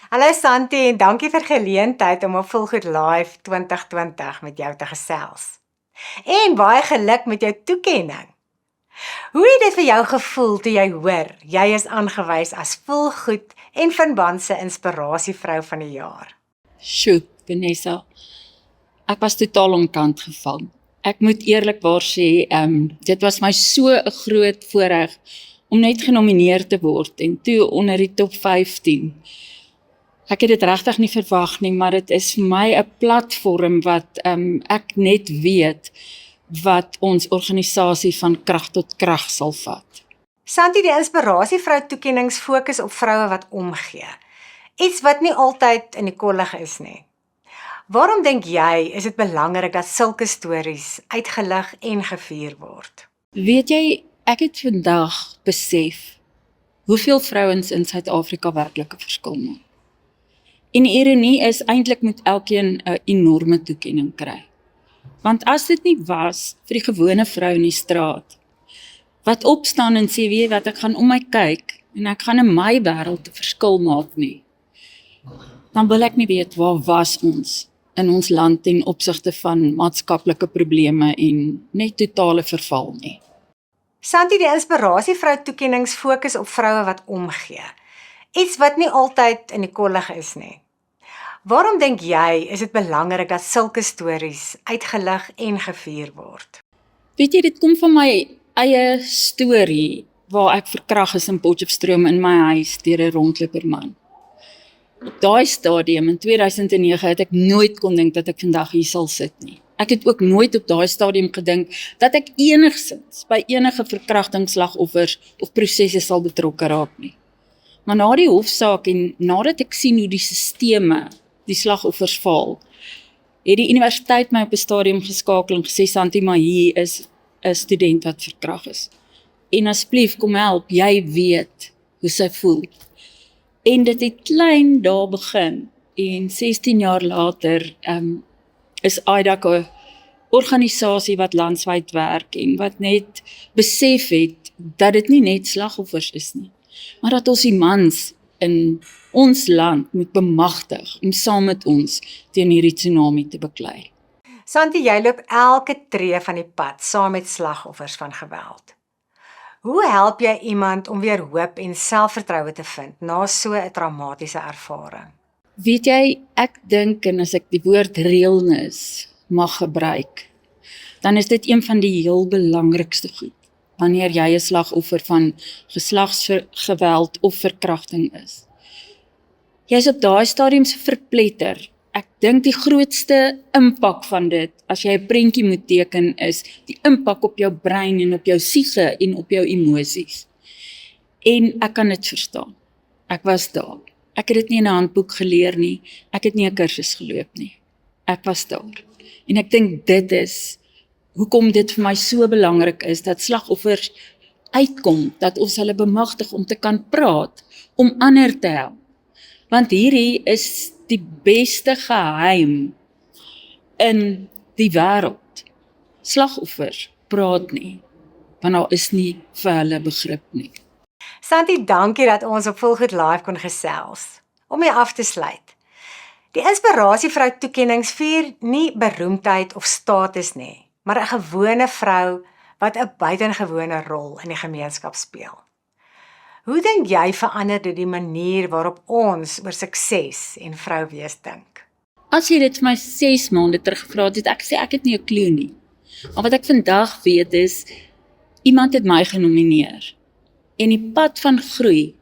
Hallo Santi en dankie vir geleentheid om op Volgoed Live 2020 met jou te gesels. En baie geluk met jou toekenning. Hoe het dit vir jou gevoel toe jy hoor jy is aangewys as Volgoed en Vanban se inspirasievrou van die jaar? Sjoe, Vanessa, ek was totaal omkant gevang. Ek moet eerlikwaar sê, dit was my so 'n groot voorreg om net genomineer te word en toe onder die top 15. Ek het dit regtig nie verwag nie, maar dit is vir my 'n platform wat ek net weet wat ons organisasie van krag tot krag sal vat. Santi, die inspirasievrou toekennings fokus op vroue wat omgee. Iets wat nie altyd in die kollig is nie. Waarom dink jy is dit belangrik dat sulke stories uitgelig en gevier word? Weet jy, ek het vandag besef hoeveel vrouens in Suid-Afrika werklik 'n verskil maak. En die ironie is eintlik moet elkeen 'n enorme toekenning kry. Want as dit nie was vir die gewone vrou in die straat wat opstaan en sê, weet wat, ek gaan om my kyk en ek gaan in my wêreld 'n verskil maak nie, dan wil ek nie weet waar was ons in ons land ten opsigte van maatskaplike probleme en net totale verval nie. Santi, die inspirasievrou toekennings fokus op vroue wat omgee. Iets wat nie altyd in die kollig is nie. Waarom dink jy is dit belangrik dat sulke stories uitgelig en gevier word? Weet jy, dit kom van my eie storie waar ek verkragt is in Potchefstroom in my huis deur 'n rondloperman. Op daai stadium in 2009 het ek nooit kon dink dat ek vandag hier sal sit nie. Ek het ook nooit op daai stadium gedink dat ek enigsins by enige verkrachtingsslagoffers of prosesse sal betrokke raak nie. Maar na die hofsaak en nadat ek sien hoe die sisteme die slagoffers val, het die universiteit my op 'n stadium geskakel en gesê, Santi, maar hier is 'n student wat verkragt is. En asseblief kom help, jy weet hoe sy voel. En dit het klein daar begin en 16 jaar later is IDAC 'n organisasie wat landwyd werk en wat net besef het dat dit nie net slagoffers is nie, maar dat ons die mans in ons land moet bemagtig om saam met ons teen hierdie tsunami te beklei. Santi, jy loop elke tree van die pad saam met slagoffers van geweld. Hoe help jy iemand om weer hoop en selfvertroue te vind na so 'n traumatiese ervaring? Weet jy, ek dink en as ek die woord realness mag gebruik, dan is dit een van die heel belangrikste goed wanneer jy 'n slagoffer van geslagsgeweld of verkrachting is. Jy is op daai stadium so verpletter. Ek dink die grootste impak van dit, as jy 'n prentjie moet teken, is die impak op jou brein en op jou siege en op jou emosies. En ek kan dit verstaan. Ek was daar. Ek het dit nie in 'n handboek geleer nie. Ek het nie 'n kursus geloop nie. Ek was daar. En ek dink dit is hoekom dit vir my so belangrik is dat slagoffers uitkom, dat ons hulle bemagtig om te kan praat, om ander te help. Want hierdie is die beste geheim in die wêreld. Slagoffers praat nie, want daar is nie vir hulle begrip nie. Santi, dankie dat ons op Volgoed Live kon gesels. Om jy af te sluit. Die inspirasievrou toekennings vier nie beroemdheid of status nie, maar 'n gewone vrou wat 'n buitengewone rol in die gemeenskap speel. Hoe dink jy verander dit die manier waarop ons oor sukses en vrou wees dink? As jy dit vir my 6 maande terug gevra het, ek sê ek het nie 'n klou nie. Maar wat ek vandag weet is, iemand het my genomineer. En die pad van groei,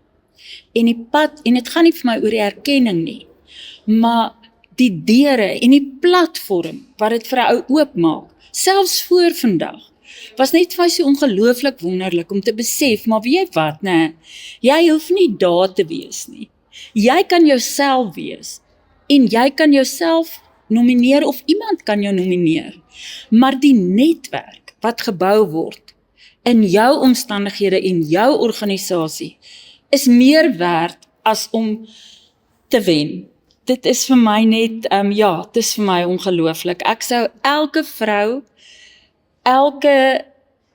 en dit gaan nie vir my oor die erkenning nie, maar die deure en die platform wat dit vir 'n ou oopmaak, selfs voor vandag, was net vir my so ongelooflik wonderlik om te besef, maar weet jy wat, jy hoef nie daar te wees nie. Jy kan jouself wees, en jy kan jouself nomineer of iemand kan jou nomineer, maar die netwerk wat gebou word in jou omstandighede en jou organisasie is meer werd as om te wen. Dit is vir my net, dit is vir my ongelooflik. Ek sou elke vrou, elke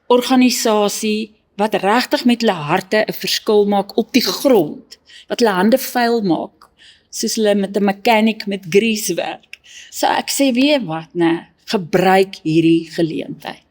organisasie wat regtig met hulle harte 'n verskil maak op die grond, wat hulle hande vuil maak, soos hulle met 'n mechanic met grease werk. So ek sê, weet wat, gebruik hierdie geleentheid.